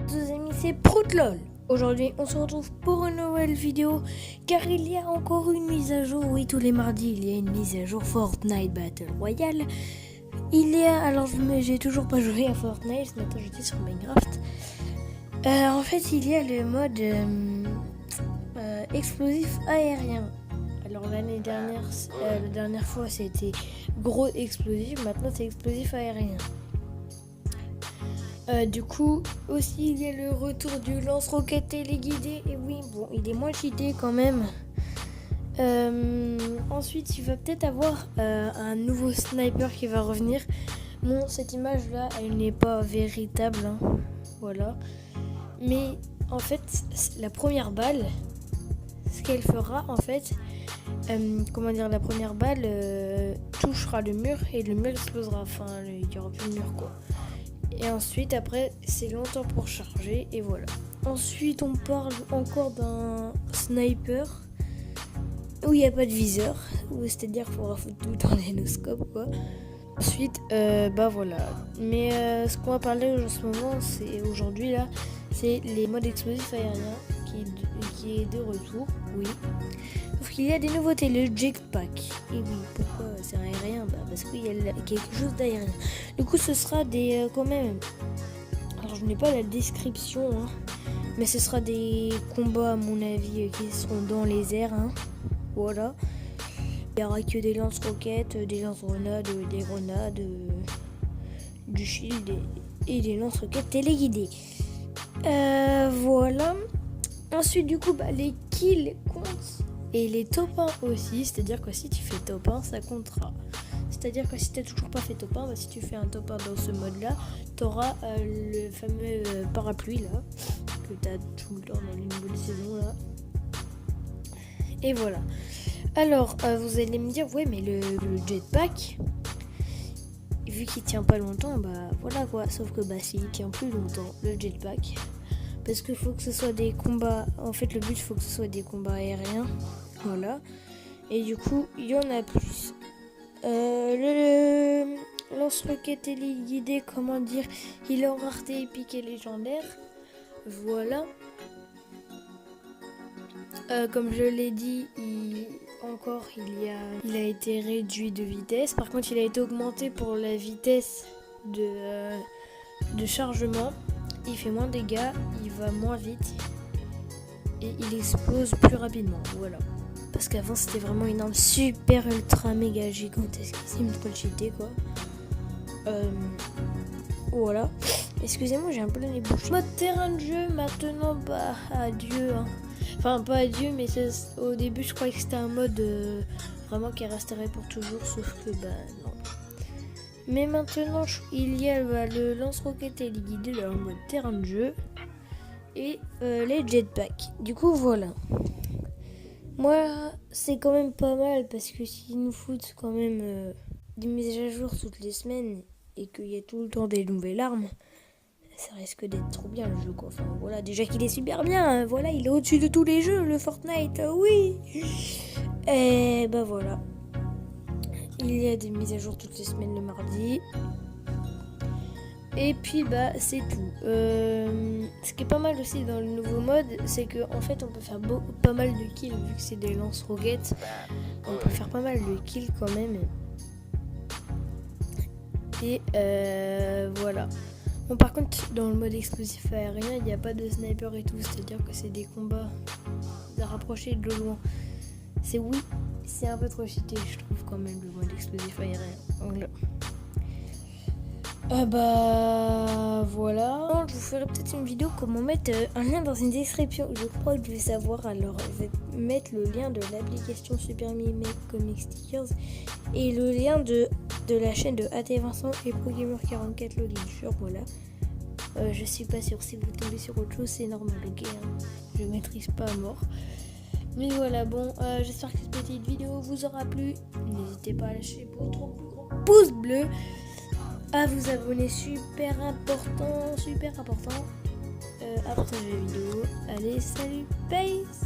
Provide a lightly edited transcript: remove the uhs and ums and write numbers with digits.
Deux amis, c'est ProutLol. Aujourd'hui, on se retrouve pour une nouvelle vidéo car il y a encore une mise à jour. Oui, tous les mardis, il y a une mise à jour Fortnite Battle Royale. Alors j'ai toujours pas joué à Fortnite, ce matin j'étais sur Minecraft. En fait, il y a le mode explosif aérien. Alors la dernière fois c'était gros explosif, maintenant c'est explosif aérien. Du coup, aussi il y a le retour du lance-roquette téléguidé. Et oui, bon, il est moins cheaté quand même. Ensuite, il va peut-être avoir un nouveau sniper qui va revenir. Bon, cette image-là, elle n'est pas véritable. Hein. Voilà. Mais en fait, la première balle, ce qu'elle fera, en fait, la première balle touchera le mur et le mur explosera. Enfin, il n'y aura plus de mur, quoi. Et ensuite, après, c'est longtemps pour charger, et voilà. Ensuite, on parle encore d'un sniper où il n'y a pas de viseur, c'est-à-dire qu'il faudra foutre tout le temps l'énoscope, quoi. Ensuite, voilà. Mais ce qu'on va parler en ce moment, c'est aujourd'hui, là, c'est les modes explosifs aériens qui est de retour, oui. Sauf qu'il y a des nouveautés, le jetpack. Et oui, pourquoi c'est aérien ? Parce qu'il y a quelque chose d'aérien. Du coup, ce sera des quand même. Alors, je n'ai pas la description, hein, mais ce sera des combats, à mon avis, qui seront dans les airs. Hein. Voilà. Il n'y aura que des lance-roquettes, des lance-grenades, des grenades, du shield et des lance-roquettes téléguidées. Voilà. Ensuite, du coup, les kills comptent. Et les top 1 aussi, c'est-à-dire que si tu fais top 1, ça comptera. C'est-à-dire que si tu n'as toujours pas fait top 1, si tu fais un top 1 dans ce mode-là, tu auras le fameux parapluie là, que tu as tout le temps dans les nouvelles saisons là. Et voilà. Alors, vous allez me dire, ouais, mais le jetpack, vu qu'il tient pas longtemps, voilà quoi. Sauf que s'il tient plus longtemps, le jetpack, parce qu'il faut que ce soit des combats. En fait, le but, il faut que ce soit des combats aériens. Voilà. Et du coup, il y en a plus. Le lance-roquette téléguidé, comment dire, il est en rareté épique et légendaire. Voilà. Comme je l'ai dit, il a été réduit de vitesse. Par contre, il a été augmenté pour la vitesse de chargement. Il fait moins de dégâts, il va moins vite et il explose plus rapidement. Voilà. Parce qu'avant c'était vraiment une arme super ultra méga gigantesque. C'est une trop cheaté quoi. Voilà. Excusez-moi, j'ai un peu les bouches. Mode terrain de jeu maintenant, adieu. Hein. Enfin, pas adieu, mais au début je croyais que c'était un mode vraiment qui resterait pour toujours, sauf que non. Mais maintenant, il y a le lance-roquette téléguidé dans le mode terrain de jeu et les jetpacks. Du coup, voilà. Moi, c'est quand même pas mal parce que s'ils nous foutent quand même des mises à jour toutes les semaines et qu'il y a tout le temps des nouvelles armes, ça risque d'être trop bien le jeu, quoi. Enfin, voilà, déjà qu'il est super bien. Hein. Voilà, il est au-dessus de tous les jeux, le Fortnite. Oui. Et voilà. Il y a des mises à jour toutes les semaines le mardi. Et puis c'est tout. Ce qui est pas mal aussi dans le nouveau mode, c'est qu'en fait on peut faire pas mal de kills vu que c'est des lance-roquettes. On peut faire pas mal de kills quand même. Et voilà. Bon, par contre dans le mode explosif aérien, il n'y a pas de sniper et tout, c'est-à-dire que c'est des combats de rapprocher de loin. C'est un peu trop cheaté, je trouve quand même le mode explosif aérien. Voilà. Voilà. Je vous ferai peut-être une vidéo comment mettre un lien dans une description. Je crois que je vais savoir. Alors, je vais mettre le lien de l'application Super Mimec Comic Stickers et le lien de la chaîne de AT Vincent et ProGamer44 Lollinger. Voilà. Je suis pas sûre. Si vous tombez sur autre chose, c'est normal, ok. Hein. Je maîtrise pas à mort. Mais voilà, bon, j'espère que cette petite vidéo vous aura plu. N'hésitez pas à lâcher votre plus grand pouce bleu, à vous abonner, super important, à partager la vidéo. Allez, salut, peace.